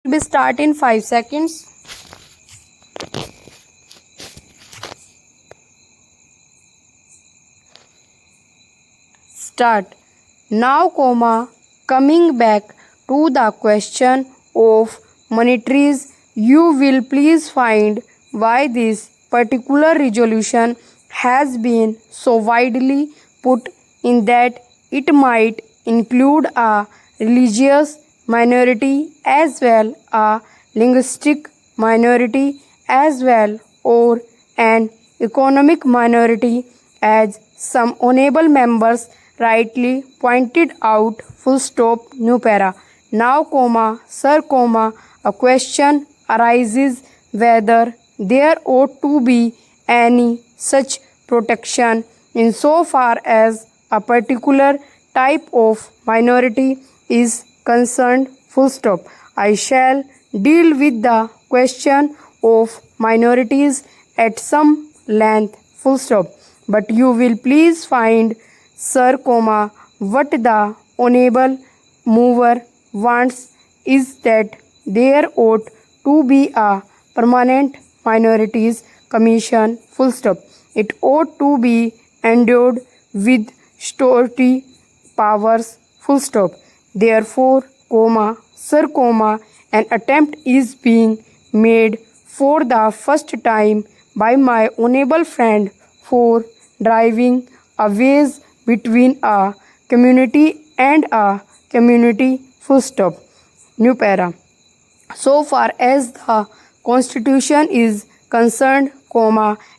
Will start in 5 seconds. Start. Now, coming back to the question of monetaries, you will please find why this particular resolution has been so widely put in that it might include a religious minority as well, a linguistic minority as well, or an economic minority, as some honorable members rightly pointed out. Full stop. New para. Now, sir, a question arises whether there ought to be any such protection insofar as a particular type of minority is concerned. Full stop. I shall deal with the question of minorities at some length. Full stop. But you will please find, sir, what the honorable mover wants is that there ought to be a permanent minorities commission. Full stop. It ought to be endowed with statutory powers. Full stop. Therefore, sir, an attempt is being made for the first time by my honorable friend for driving a wedge between a community and a community. Full stop. New para. So far as the Constitution is concerned,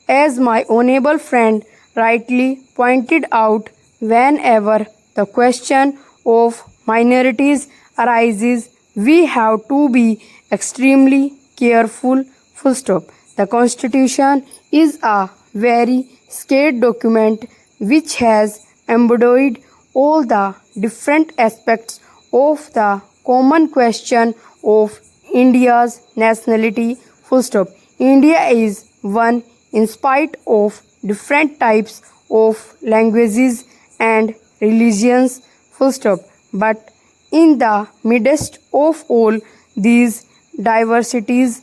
as my honorable friend rightly pointed out, whenever the question of minorities arises, we have to be extremely careful. Full stop. The Constitution is a very scared document which has embodied all the different aspects of the common question of India's nationality. Full stop. India is one in spite of different types of languages and religions. Full stop. But in the midst of all these diversities,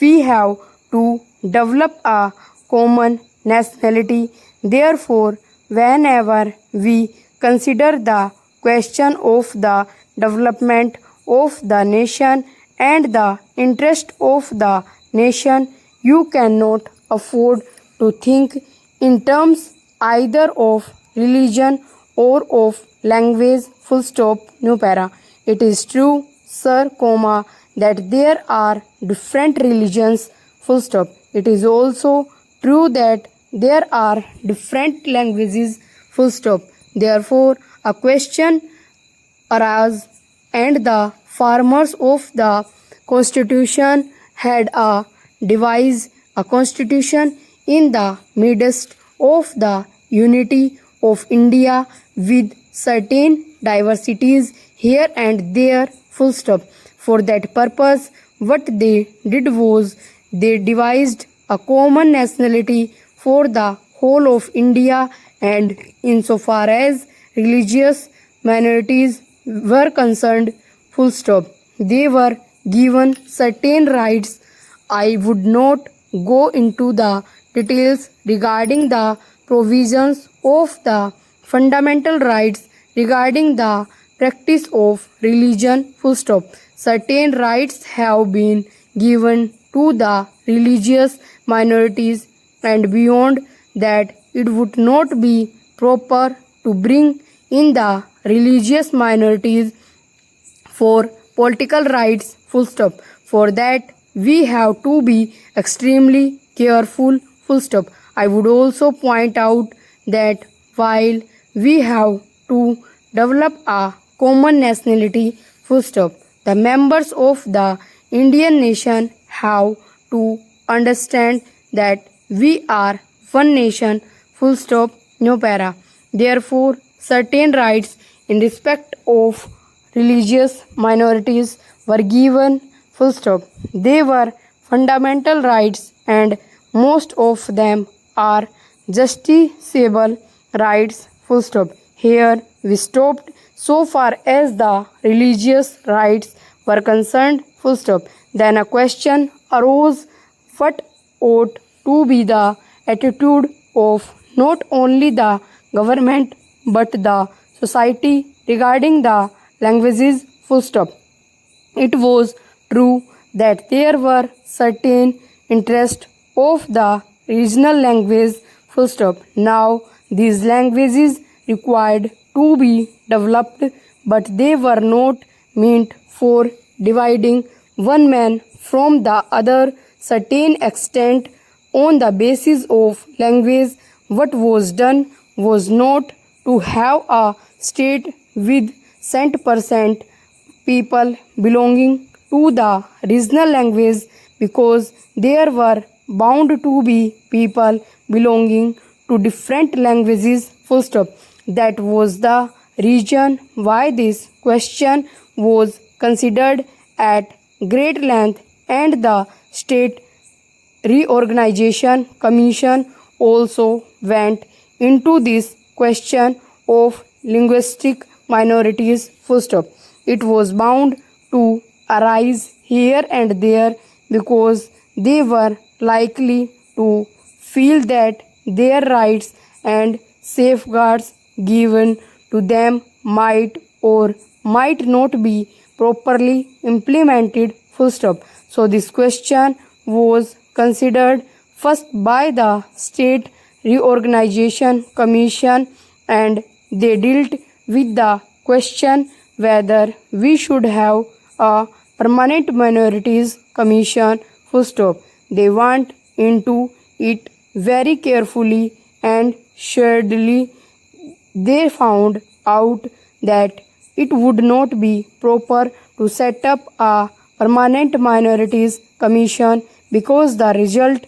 we have to develop a common nationality. Therefore, whenever we consider the question of the development of the nation and the interest of the nation, you cannot afford to think in terms either of religion or of language. Full stop. New para. It is true, sir, that there are different religions. Full stop. It is also true that there are different languages. Full stop. Therefore, a question arose, and the farmers of the Constitution had a device a constitution in the midst of the unity of India with certain diversities here and there. Full stop. For that purpose, what they did was they devised a common nationality for the whole of India, and insofar as religious minorities were concerned, full stop, they were given certain rights. I would not go into the details regarding the provisions of the fundamental rights regarding the practice of religion. Full stop. Certain rights have been given to the religious minorities, and beyond that, it would not be proper to bring in the religious minorities for political rights. Full stop. For that, we have to be extremely careful. Full stop. I would also point out that while we have to develop a common nationality, full stop, the members of the Indian nation have to understand that we are one nation. Full stop. No para. Therefore, certain rights in respect of religious minorities were given. Full stop. They were fundamental rights, and most of them are justiciable rights. Full stop. Here we stopped so far as the religious rights were concerned, full stop. Then a question arose, what ought to be the attitude of not only the government but the society regarding the languages, full stop. It was true that there were certain interests of the regional language, full stop. Now, these languages required to be developed, but they were not meant for dividing one man from the other certain extent on the basis of language. What was done was not to have a state with 100% people belonging to the regional language, because there were bound to be people belonging to different languages, full stop. That was the reason why this question was considered at great length, and the State Reorganization Commission also went into this question of linguistic minorities, full stop. It was bound to arise here and there because they were likely to feel that their rights and safeguards given to them might or might not be properly implemented, full stop. So this question was considered first by the State Reorganization Commission, and they dealt with the question whether we should have a permanent minorities commission, full stop. They went into it very carefully, and surely they found out that it would not be proper to set up a permanent minorities commission, because the result,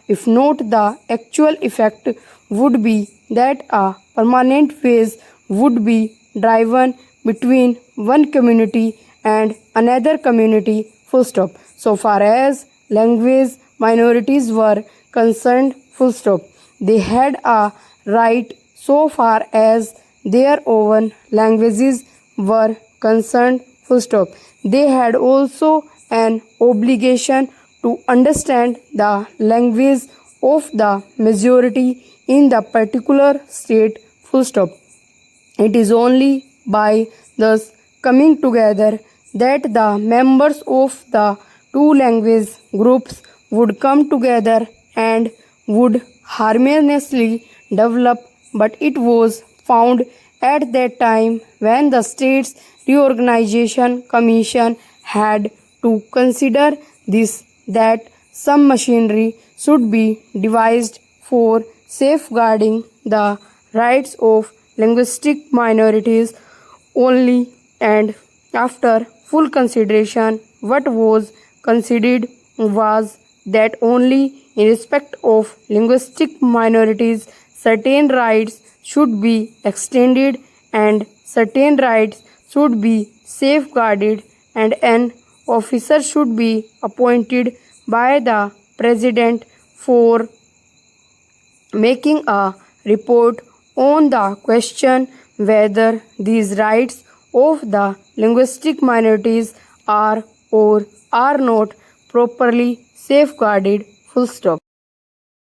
if not the actual effect, would be that a permanent phase would be driven between one community and another community, full stop. So far as language minorities were concerned, full stop, they had a right so far as their own languages were concerned, full stop. They had also an obligation to understand the language of the majority in the particular state, full stop. It is only by thus coming together that the members of the two language groups would come together and would harmoniously develop. But it was found at that time, when the States Reorganization Commission had to consider this, that some machinery should be devised for safeguarding the rights of linguistic minorities only, and after full consideration, what was considered was that only in respect of linguistic minorities certain rights should be extended and certain rights should be safeguarded, and an officer should be appointed by the President for making a report on the question whether these rights of the linguistic minorities are or are not properly safeguarded, full stop.